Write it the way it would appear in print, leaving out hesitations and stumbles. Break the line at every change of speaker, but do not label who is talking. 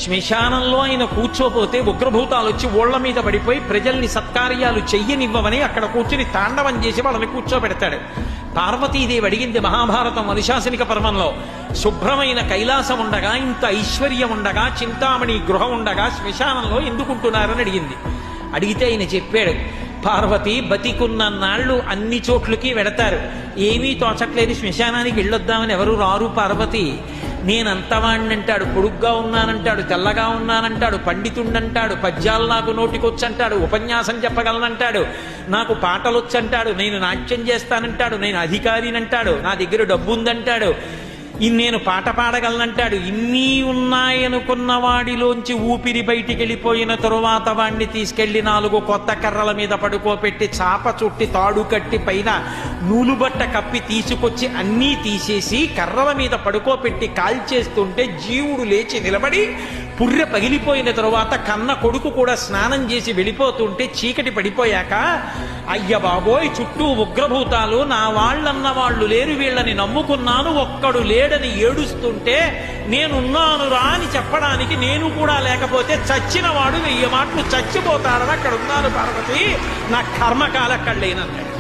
శ్మశానంలో ఆయన కూర్చోపోతే ఉగ్రభూతాలు వచ్చి ఓళ్ల మీద పడిపోయి ప్రజల్ని సత్కార్యాలు చెయ్యనివ్వమని అక్కడ కూర్చుని తాండవం చేసి వాళ్ళని కూర్చోబెడతాడు. పార్వతీదేవి అడిగింది మహాభారతం అనుశాసనిక పర్వంలో, శుభ్రమైన కైలాసం ఉండగా, ఇంత ఐశ్వర్యం ఉండగా, చింతామణి గృహం ఉండగా శ్మశానంలో ఎందుకుంటున్నారని అడిగింది. అడిగితే ఆయన చెప్పాడు, పార్వతి బతికున్న నాళ్ళు అన్ని చోట్లకి వెడతారు, ఏమీ తోచట్లేదు, శ్మశానానికి వెళ్ళొద్దామని ఎవరు రారు పార్వతి. నేనంతవాణ్ణంటాడు, పొడుగ్గా ఉన్నానంటాడు, తెల్లగా ఉన్నానంటాడు, పండితుండంటాడు, పద్యాలు నాకు నోటికొచ్చంటాడు, ఉపన్యాసం చెప్పగలనంటాడు, నాకు పాటలొచ్చంటాడు, నేను నాట్యం చేస్తానంటాడు, నేను అధికారినంటాడు, నా దగ్గర డబ్బు ఉందంటాడు, నేను పాట పాడగలనంటాడు. ఇన్ని ఉన్నాయనుకున్న వాడిలోంచి ఊపిరి బయటికి వెళ్ళిపోయిన తరువాత వాడిని తీసుకెళ్లి 4 కొత్త కర్రల మీద పడుకోపెట్టి చాప చుట్టి తాడు కట్టి పైన నూలుబట్ట కప్పి తీసుకొచ్చి అన్నీ తీసేసి కర్రల మీద పడుకోపెట్టి కాల్చేస్తుంటే జీవుడు లేచి నిలబడి పుర్రె పగిలిపోయిన తరువాత కన్న కొడుకు కూడా స్నానం చేసి వెళ్ళిపోతుంటే చీకటి పడిపోయాక, అయ్య బాబోయ్ చుట్టూ ఉగ్రభూతాలు, నా వాళ్ళన్న వాళ్ళు లేరు, వీళ్ళని నమ్ముకున్నాను, ఒక్కడు లేడని ఏడుస్తుంటే నేనున్నాను రా అని చెప్పడానికి నేను కూడా లేకపోతే చచ్చిన వాడు 1000 మాటలు చచ్చిపోతాడని అక్కడ ఉన్నాను పార్వతి, నా కర్మకాల కళ్ళేనన్నాడు.